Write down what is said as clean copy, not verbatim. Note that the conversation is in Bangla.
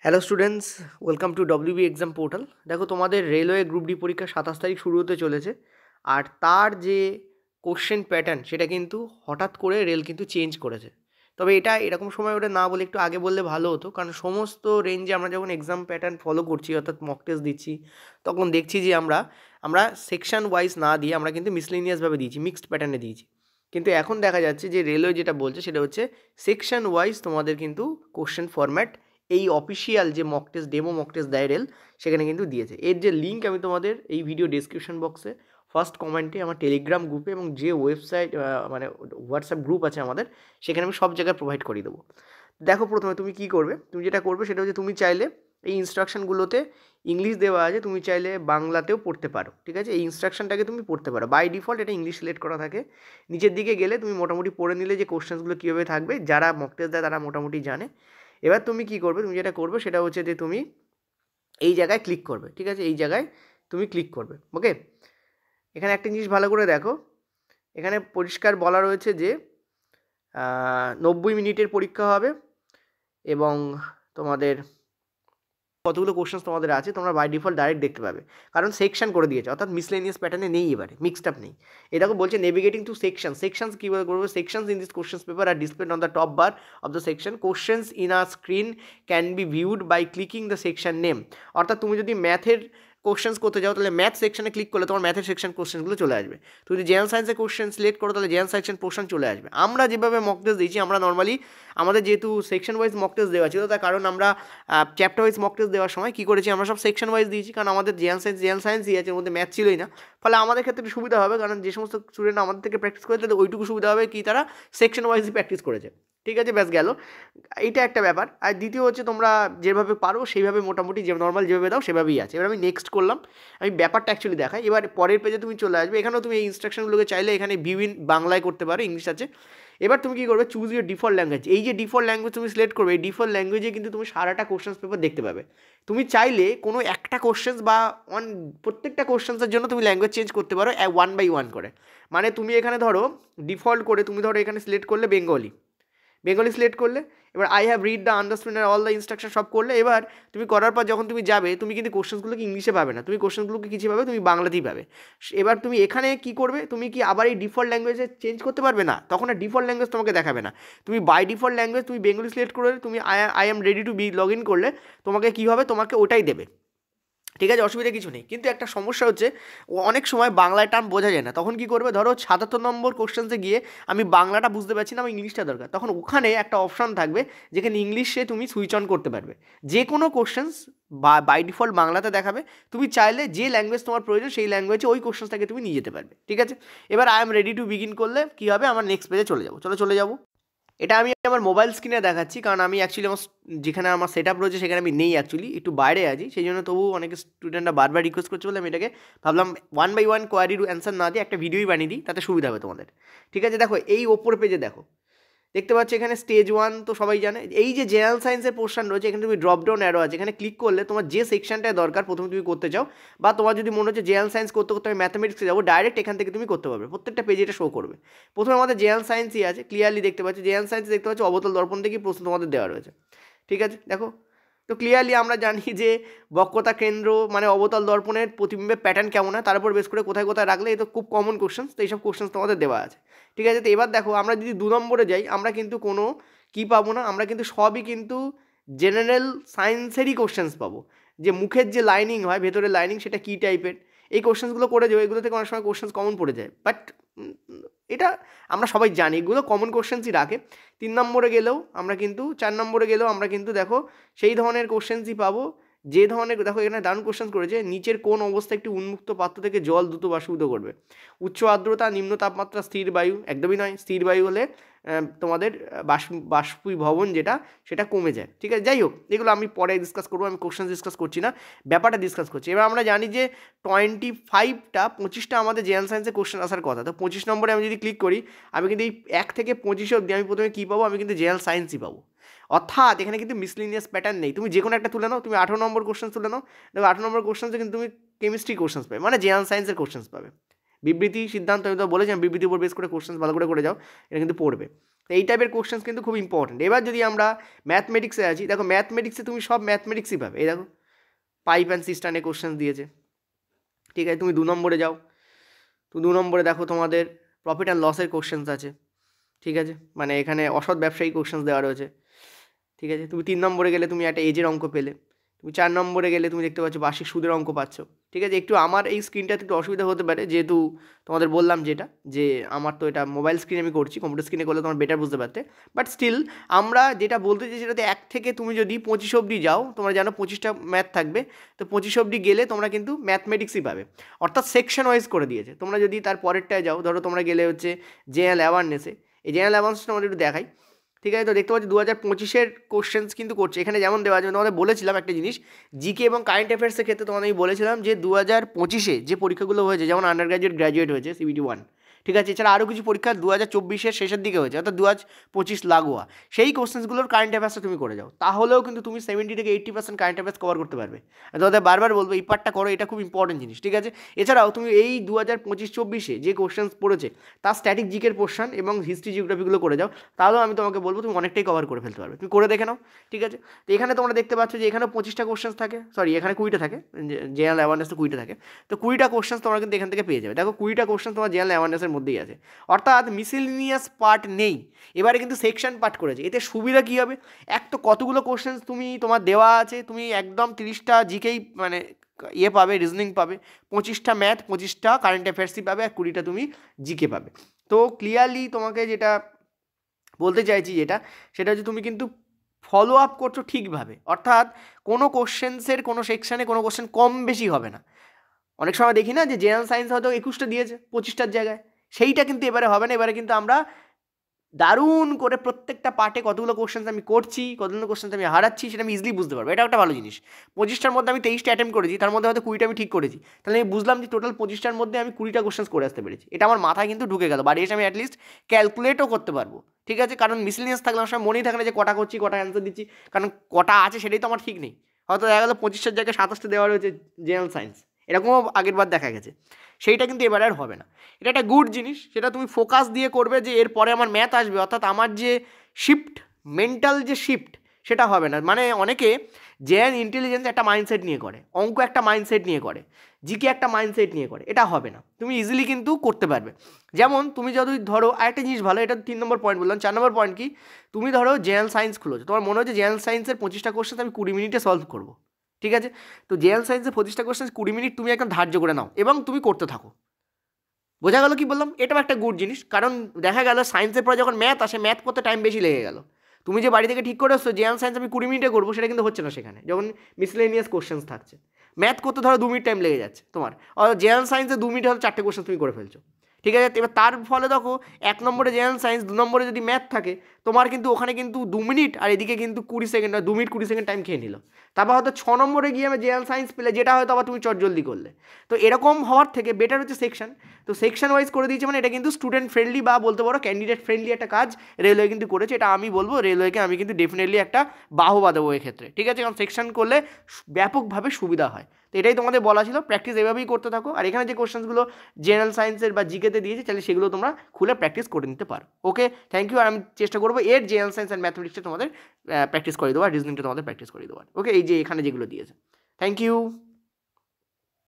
Hello students, welcome to WB exam portal. দেখো, তোমাদের রেলওয়ে গ্রুপ ডি পরীক্ষা 27 তারিখ শুরু হতে চলেছে। আর তার যে কোশ্চেন প্যাটার্ন সেটা কিন্তু হঠাৎ করে রেল কিন্তু চেঞ্জ করেছে। তবে এটা এরকম সময় ওটা না বলে একটু আগে বললে ভালো হতো, কারণ সমস্ত রেঞ্জে আমরা যখন এক্সাম প্যাটার্ন ফলো করছি, অর্থাৎ মক টেস্ট দিচ্ছি, তখন দেখছি যে আমরা সেকশন ওয়াইজ না দিয়ে আমরা কিন্তু মিসলেনিয়াসভাবে দিয়েছি, মিক্সড প্যাটার্নে দিয়েছি। কিন্তু এখন দেখা যাচ্ছে যে রেলওয়ে যেটা বলছে সেটা হচ্ছে সেকশন ওয়াইজ তোমাদের কিন্তু কোশ্চেন ফরম্যাট এই অফিসিয়াল যে mock test, demo mock test দেয় রেল, সেখানে কিন্তু দিয়েছে। এর যে লিঙ্ক আমি তোমাদের এই ভিডিও ডেসক্রিপশন বক্সে, ফার্স্ট কমেন্টে, আমার টেলিগ্রাম গ্রুপে এবং যে ওয়েবসাইট মানে হোয়াটসঅ্যাপ গ্রুপ আছে আমাদের, সেখানে আমি সব জায়গায় প্রোভাইড করে দেবো। দেখো, প্রথমে তুমি কী করবে, তুমি যেটা করবে সেটা হচ্ছে তুমি চাইলে এই ইনস্ট্রাকশনগুলোতে ইংলিশ দেওয়া আছে, তুমি চাইলে বাংলাতেও পড়তে পারো। ঠিক আছে, এই ইনস্ট্রাকশনটাকে তুমি পড়তে পারো। বাই ডিফল্ট এটা ইংলিশ সিলেক্ট করা থাকে। নিচের দিকে গেলে তুমি মোটামুটি পড়ে নিলে যে কোশ্চেন্সগুলো কীভাবে থাকবে, যারা মক টেস্ট দেয় তারা মোটামুটি জানে। এবার তুমি কী করবে, তুমি যেটা করবে সেটা হচ্ছে যে তুমি এই জায়গায় ক্লিক করবে। ঠিক আছে, এই জায়গায় তুমি ক্লিক করবে। ওকে, এখানে একটা জিনিস ভালো করে দেখো, এখানে পরিষ্কার বলা রয়েছে যে 90 মিনিটের পরীক্ষা হবে এবং তোমাদের কতগুলো কোশ্চেন্স তোমাদের আছে তোমরা বাই ডিফল্ট ডাইরেক্ট দেখতে পাবে, কারণ সেকশন করে দিয়েছে, অর্থাৎ মিসলেনিয়াস প্যাটার্নে নেই, এবারে মিক্সড আপ নেই। এটাকে বলছে নেভিগেটিং টু সেকশন। সেকশনস কীভাবে করবে, sections in this questions paper are displayed on the top bar of the section. Questions in a screen can be viewed by clicking the section name. অর্থাৎ তুমি যদি ম্যাথের কোশ্চেন্স করতে যাও তাহলে ম্যাথ সেকশনে ক্লিক করলে তোমার ম্যাথের সেকশন কোশ্চেন্সগুলো চলে আসবে। তুমি যদি জেনারেল সায়েন্সের কোশ্চেন সিলেক্ট করো তাহলে জেনারেল সেকশন পোর্শন চলে আসবে। আমরা যেভাবে মক টেস্ট দিয়েছি, আমরা নর্মালি আমাদের যেহেতু সেকশন ওয়াইজ মক টেস্ট দেওয়া ছিল, তার কারণ আমরা চ্যাপ্টার ওয়াইজ মক টেস্ট দেওয়ার সময় কী করেছি, আমরা সব সেকশন ওয়াইজ দিয়েছি, কারণ আমাদের জেনারেল সায়েন্সই আছে, এর মধ্যে ম্যাথ ছিলই না। ফলে আমাদের ক্ষেত্রে সুবিধা হবে, কারণ যে সমস্ত স্টুডেন্ট আমাদের থেকে প্র্যাকটিস করেছে তাদের ওইটুকু সুবিধা হবে কি, তারা সেকশন ওয়াইজই প্র্যাকটিস করেছে। ঠিক আছে, ব্যাস গেল, এইটা একটা ব্যাপার। আর দ্বিতীয় হচ্ছে তোমরা যেভাবে পারো সেইভাবে মোটামুটি যে নর্মাল যেভাবে দাও সেভাবেই আছে। এবার আমি নেক্সট করলাম, আমি ব্যাপারটা অ্যাকচুয়ালি দেখাই। এবার পরের পেজে তুমি চলে আসবে, এখানেও তুমি এই ইনস্ট্রাকশনগুলোকে চাইলে এখানে ভিউ ইন বাংলায় করতে পারো, ইংলিশ আছে। এবার তুমি কী করবে, চুজ ইউর ডিফল্ট ল্যাঙ্গুয়েজ। এই যে ডিফল্ট ল্যাঙ্গুয়েজ তুমি সিলেক্ট করবে, এই ডিফল্ট ল্যাঙ্গুয়েজে কিন্তু তুমি সারাটা কোশ্চেন্স পেপার দেখতে পাবে। তুমি চাইলে কোনো একটা কোশ্চেন্স বা প্রত্যেকটা কোশ্চেন্সের জন্য তুমি ল্যাঙ্গুয়েজ চেঞ্জ করতে পারো 1 বাই 1 করে। মানে তুমি এখানে ধরো ডিফল্ট করে তুমি ধরো এখানে সিলেক্ট করলে বেঙ্গলি সিলেক্ট করলে, এবার I have read the understand all the instruction সব করলে। এবার তুমি করার পর যখন তুমি যাবে, তুমি কিন্তু কোশ্চেন্সগুলোকে ইংলিশে পাবে না, তুমি কোশ্চেন্সগুলোকে কিছু পাবে তুমি বাংলাতেই পাবে। এবার তুমি এখানে কি করবে, তুমি কি আবার এই ডিফল্ট ল্যাঙ্গুয়েজে চেঞ্জ করতে পারবে না, তখন আর ডিফল্ট ল্যাঙ্গুয়েজ তোমাকে দেখাবে না। তুমি বাই ডিফল্ট ল্যাঙ্গুয়েজ তুমি বেঙ্গলি সিলেক্ট করে তুমি I am ready to be log in করলে তোমাকে কী হবে, তোমাকে ওটাই দেবে। ঠিক আছে, অসুবিধা কিছু নেই। কিন্তু একটা সমস্যা হচ্ছে, অনেক সময় বাংলায় টার্ম বোঝা যায় না, তখন কি করবে, ধরো 77 নম্বর কোশ্চেন্সে গিয়ে আমি বাংলাটা বুঝতে পারছি না, আমার ইংলিশটা দরকার, তখন ওখানে একটা অপশান থাকবে যেখানে ইংলিশে তুমি সুইচ অন করতে পারবে। যে কোনো কোশ্চেন্স বাই ডিফল্ট বাংলাতে দেখাবে, তুমি চাইলে যে ল্যাঙ্গুয়েজ তোমার প্রয়োজন সেই ল্যাঙ্গুয়েজে ওই কোশ্চেন্সটাকে তুমি নিয়ে যেতে পারবে। ঠিক আছে, এবার I am ready to begin করলে কী হবে, আমার নেক্সট পেজে চলে যাবো। চলে যাবো। এটা আমি আমার মোবাইল স্ক্রিনে দেখাচ্ছি, কারণ আমি অ্যাকচুয়ালি আমার যেখানে আমার সেট আপ রয়েছে সেখানে আমি নেই, অ্যাকচুয়ালি একটু বাইরে আছি, সেই জন্য তবু অনেক স্টুডেন্টরা বারবার রিকোয়েস্ট করছে বলে আমি এটাকে ভাবলাম 1 বাই 1 কোয়ারির অ্যান্সার না দিয়ে একটা ভিডিওই বানিয়ে দিই, তাতে সুবিধা হবে তোমাদের। ঠিক আছে, দেখো এই ওপর পেজে দেখো, দেখতে পাচ্ছ এখানে স্টেজ 1 তো সবাই জানে। এই যে জেনারেল সায়েন্সের পোর্শন রয়েছে, এখানে তুমি ড্রপ ডাউন অ্যারো আছে, এখানে ক্লিক করলে তোমার যে সেকশনটায় দরকার প্রথমে তুমি করতে চাও, বা তোমার যদি মনে হচ্ছে জেনারেল সায়েন্স করতে করতে আমি ম্যাথামেটিক্সে যাবো, ডাইরেক্ট এখান থেকে তুমি করতে পারবে। প্রত্যেকটা পেজে এটা শো করবে। প্রথমে আমাদের জেনারেল সায়েন্সই আছে, ক্লিয়ারলি দেখতে পাচ্ছি জেনারেল সায়েন্স, দেখতে পাচ্ছি অবতল দর্পণ থেকেই প্রশ্ন তোমাদের দেওয়া রয়েছে। ঠিক আছে, দেখো তো ক্লিয়ারলি আমরা জানি যে বক্রতা কেন্দ্র মানে অবতল দর্পণের প্রতিবিম্বের প্যাটার্ন কেমন হয়, তার উপর বেস করে কোথায় কোথায় রাখলে, এই তো খুব কমন কোশ্চেন্স, তো এইসব কোশ্চেন্স তোমাদের দেওয়া আছে। ঠিক আছে, তো এবার দেখো আমরা যদি 2 নম্বরে যাই, আমরা কিন্তু কোনো কী পাবো না, আমরা কিন্তু সবই কিন্তু জেনারেল সায়েন্সেরই কোশ্চেন্স পাবো। যে মুখের যে লাইনিং হয়, ভেতরের লাইনিং, সেটা কী টাইপের, এই কোশ্চেন্সগুলো করে যাবে, এগুলো থেকে অনেক সময় কোশ্চেন্স কমন পড়ে যায়, বাট এটা আমরা সবাই জানি এগুলো কমন কোশ্চেন্সই রাখে। 3 নম্বরে গেলেও আমরা কিন্তু, 4 নম্বরে গেলেও আমরা কিন্তু দেখো সেই ধরনের কোশ্চেন্সই পাবো, যে ধরনের, দেখো এখানে দারুণ কোশ্চেন করেছে, নিচের কোন অবস্থায় একটি উন্মুক্ত পাত্র থেকে জল দ্রুত বাষ্পীভূত করবে। উচ্চ আর্দ্রতা, নিম্ন তাপমাত্রা, স্থির বায়ু। একদমই নয়, স্থির বায়ু হলে তোমাদের বাষ্পীভবন যেটা সেটা কমে যায়। ঠিক আছে, যাই হোক এগুলো আমি পরে ডিসকাস করবো, আমি কোশ্চেন ডিসকাস করছি না, ব্যাপারটা ডিসকাস করছি। এবার আমরা জানি যে 25টা আমাদের জেনারেল সায়েন্সে কোশ্চেন আসার কথা, তো 25 নম্বরে আমি যদি ক্লিক করি, আমি কিন্তু এই 1 থেকে 25 অবধি আমি প্রথমে কী পাবো, আমি কিন্তু জেনারেল সায়েন্সই পাবো। অর্থাৎ এখানে কিন্তু মিসলিনিয়াস প্যাটার্ন নেই, তুমি যে কোনো একটা তুলে নাও, তুমি 18 নম্বর কোশ্চেন তুলে নাও, দেখো 18 নম্বর কোশ্চেন্সে কিন্তু তুমি কেমিস্ট্রি কোশ্চেন্স পাবে, মানে জেনারেল সায়েন্সের কোশ্চেন্স পাবে। বিবৃতি সিদ্ধান্ত আমি তো বলেছিলাম, বিবৃতির উপর বেস করে কোশ্চেন্স ভালো করে যাও, এটা কিন্তু পড়বে। তো এই টাইপের কোশ্চেন্স কিন্তু খুব ইম্পর্টেন্ট। এবার যদি আমরা ম্যাথমেটিক্সে আছি, দেখো ম্যাথমেটিক্সে তুমি সব ম্যাথমেটিক্সই পাবে। এই দেখো পাইপ অ্যান্ড সিস্টেমে কোশ্চেন্স দিয়েছে, ঠিক আছে। তুমি 2 নম্বরে যাও, তো 2 নম্বরে দেখো তোমাদের প্রফিট অ্যান্ড লসের কোশ্চেন্স আছে, ঠিক আছে, মানে এখানে অসৎ ব্যবসায়ী কোশ্চেন্স দেওয়া রয়েছে, ঠিক আছে। তুমি 3 নম্বরে গেলে তুমি একটা এজের অঙ্ক পেলে, তুমি 4 নম্বরে গেলে তুমি দেখতে পাচ্ছ বার্ষিক সুদের অঙ্ক পাচ্ছ, ঠিক আছে। একটু আমার এই স্ক্রিনটাতে একটু অসুবিধা হতে পারে, যেহেতু তোমাদের বললাম যেটা যে আমার তো এটা মোবাইল স্ক্রিনে আমি করছি, কম্পিউটার স্ক্রিনে করলে তোমার বেটার বুঝতে পারতে। বাট স্টিল আমরা যেটা বলতে চাই সেটাতে 1 থেকে তুমি যদি 25 অবধি যাও, তোমরা জানো 25টা ম্যাথ থাকবে, তো 25 অবধি গেলে তোমরা কিন্তু ম্যাথমেটিক্সই পাবে, অর্থাৎ সেকশন ওয়াইজ করে দিয়েছে। তোমরা যদি তার পরেরটায় যাও, ধরো তোমরা গেলে হচ্ছে জেনারেল অ্যাওয়ারনেসে, এই জেনারেল অ্যাওয়ারনেসটা আমাদের একটু দেখাই, ঠিক আছে। তো দেখতে পাচ্ছি 2025-এর কোশ্চেন্স কিন্তু করছে এখানে, যেমন দেওয়া আছে। তোমাদের বলেছিলাম একটা জিনিস, জিকে এবং কারেন্ট অ্যাফেয়ার্সের ক্ষেত্রে তোমাদের আমি বলেছিলাম যে 2025-এ যে পরীক্ষাগুলো হয়েছে, যেমন আন্ডার গ্র্যাজুয়েট, গ্র্যাজুয়েট হয়েছে CBT 1, ঠিক আছে, এছাড়া আরও কিছু পরীক্ষা 2024-এর শেষের দিকে হয়েছে, অর্থাৎ 2025 লাগোয়া, সেই কোশ্চেন্সগুলোর কারেন্ট অ্যাফেয়ার্সটা তুমি করে যাও, তাহলেও কিন্তু তুমি 70 থেকে 80% কারেন্ট অ্যাফেয়ার্স কভার করতে পারবে। তোমাদের বারবার বলবো এই পার্টটা করো, এটা খুব ইম্পর্টেন্ট জিনিস, ঠিক আছে। এছাড়াও তুমি এই 2025-24-এ যে কোশ্চেন্স পড়েছে তার স্ট্যাটিক জিকের পোর্শন এবং হিস্ট্রি জিওগ্রাফিগুলো করে যাও, তাহলেও আমি তোমাকে বলবো তুমি অনেকটাই কভার করে ফেলতে পারবে। তুমি করে দেখে নাও, ঠিক আছে। তো এখানে তোমরা দেখতে পাচ্ছ যে এখানে 25টা কোশ্চেন্স থাকে, সরি এখানে 20টা থাকে, জেনারেল অ্যাওয়ারনেস তো 20টা থাকে, তো 20টা কোশ্চেন্স তোমরা কিন্তু এখান থেকে পেয়ে যাবে। দেখো 20টা কোশ্চেন্স তোমার জেনারেল অ্যাওয়ারনেসের মধ্যেই আছে, অর্থাৎ মিসেলিনিয়াস পার্ট নেই, এবারে কিন্তু সেকশন পার্ট করেছে। এতে সুবিধা কী হবে, এক তো কতগুলো কোশ্চেন্স তুমি তোমার দেওয়া আছে, তুমি একদম 30টা জিকেই মানে ইয়ে পাবে, রিজনিং পাবে, 25টা ম্যাথ, 25টা কারেন্ট অ্যাফেয়ার্সই পাবে, আর 20টা তুমি জিকে পাবে। তো ক্লিয়ারলি তোমাকে যেটা বলতে চাইছি যেটা, সেটা হচ্ছে তুমি কিন্তু ফলো আপ করছো ঠিকভাবে, অর্থাৎ কোনো কোশ্চেন্সের কোনো সেকশানে কোনো কোশ্চেন কম বেশি হবে না। অনেক সময় দেখি না যে জেনারেল সায়েন্স হয়তো 21টা দিয়েছে 25টার জায়গায়, সেইটা কিন্তু এবারে হবে না। এবারে কিন্তু আমরা দারুণ করে প্রত্যেকটা পার্টে কতগুলো কোশ্চেন্স আমি করছি, কতগুলো কোশ্চেন্স আমি হারাচ্ছি, সেটা আমি ইজিলি বুঝতে পারবো। এটা একটা ভালো জিনিস। 25টার মধ্যে আমি 23টা অ্যাটেম্প করেছি, তার মধ্যে হয়তো 20টা আমি ঠিক করেছি, তাহলে আমি বুঝলাম যে টোটাল 25টার মধ্যে আমি 20টা কোশ্চেন্স করে আসতে পেরেছি। এটা আমার মাথায় কিন্তু ঢুকে গেল, বাড়ি এসে আমি অ্যাটলিস্ট ক্যালকুলেটও করতে পারবো, ঠিক আছে। কারণ মিসলিনিয়াস থাকলে আমার সময় মনেই থাকে না যে কটা করছি, কটা অ্যান্সার দিচ্ছি, কারণ কটা আছে সেটাই তো আমার ঠিক নেই। হয়তো দেখা গেলো 25টার জায়গায় 27টা দেওয়া রয়েছে জেনারেল সায়েন্স, এরকমও আগের বার দেখা গেছে। সেইটা কিন্তু এবার আর হবে না। এটা একটা গুড জিনিস, সেটা তুমি ফোকাস দিয়ে করবে যে এরপরে আমার ম্যাথ আসবে, অর্থাৎ আমার যে শিফট, মেন্টাল যে শিফট, সেটা হবে না। মানে অনেকে জেনারেল ইন্টেলিজেন্স একটা মাইন্ডসেট নিয়ে করে, অঙ্ক একটা মাইন্ডসেট নিয়ে করে, জিকে একটা মাইন্ডসেট নিয়ে করে, এটা হবে না। তুমি ইজিলি কিন্তু করতে পারবে। যেমন তুমি যদি ধরো আরেকটা জিনিস ভালো, এটা 3 নম্বর পয়েন্ট বললাম, 4 নম্বর পয়েন্ট কি, তুমি ধরো জেনারেল সায়েন্স খুলেছো, তোমার মনে হচ্ছে জেনারেল সায়েন্সের 25টা কোশ্চেন আমি 20 মিনিটে সলভ করবো, ঠিক আছে। তো জেনারেল সায়েন্সের 25টা কোশ্চেন 20 মিনিট তুমি একদম ধার্য করে নাও এবং তুমি করতে থাকো। বোঝা গেল কি বললাম? এটাও একটা গুড জিনিস, কারণ দেখা গেল সায়েন্সের পরে যখন ম্যাথ আসে, ম্যাথ করতে টাইম বেশি লেগে গেল। তুমি যে বাড়ি থেকে ঠিক করে আসছো জেনারেল সায়েন্স আমি 20 মিনিটে করবো, সেটা কিন্তু হচ্ছে না সেখানে, যখন মিসলেনিয়াস কোশ্চেন্স থাকছে। ম্যাথ করতে ধরো 2 মিনিট টাইম লেগে যাচ্ছে তোমার, আর জেনারেল সায়েন্সে 2 মিনিটে হয়তো 4টে কোশ্চেন তুমি করে ফেলছো, ঠিক আছে। এবার তার ফলে দেখো 1 নম্বরে জেনারেল সায়েন্স, 2 নম্বরে যদি ম্যাথ থাকে, তোমার কিন্তু ওখানে কিন্তু 2 মিনিট, আর এদিকে কিন্তু 20 সেকেন্ড, 2 মিনিট 20 সেকেন্ড টাইম খেয়ে নিল। তারপর হয়তো 6 নম্বরে গিয়ে আমি জেনারেল সায়েন্স পেলে, যেটা হয়তো আবার তুমি চটজলদি করলে। তো এরকম হওয়ার থেকে বেটার হচ্ছে সেকশন। তো সেকশন ওয়াইজ করে দিয়েছে, মানে এটা কিন্তু স্টুডেন্ট ফ্রেন্ডলি বা বলতে পারো ক্যান্ডিডেট ফ্রেন্ডলি একটা কাজ রেলওয়ে কিন্তু করেছে। এটা আমি বলবো রেলওয়েকে আমি কিন্তু ডেফিনেটলি একটা বাহবা দেবো এক্ষেত্রে, ঠিক আছে। কারণ সেকশন করলে ব্যাপকভাবে সুবিধা হয়। তো এটাই তোমাদের বলা ছিল, প্র্যাকটিস এভাবেই করতে থাকো। আর এখানে যে কোশ্চেন্সগুলো জেনারেল সায়েন্সের বা জিকেতে দিয়েছে, তাহলে সেগুলো তোমরা খুলে প্র্যাকটিস করে নিতে পারো। ওকে, থ্যাংক ইউ। আর আমি চেষ্টা করবো এর জেনারেল সায়েন্স অ্যান্ড ম্যাথমেটিক্সটা তোমাদের প্র্যাকটিস করে দেবো, আর রিজনিংটা তোমাদের প্র্যাকটিস করে দেবো। ওকে, এই যে এখানে যেগুলো দিয়েছে। Thank you.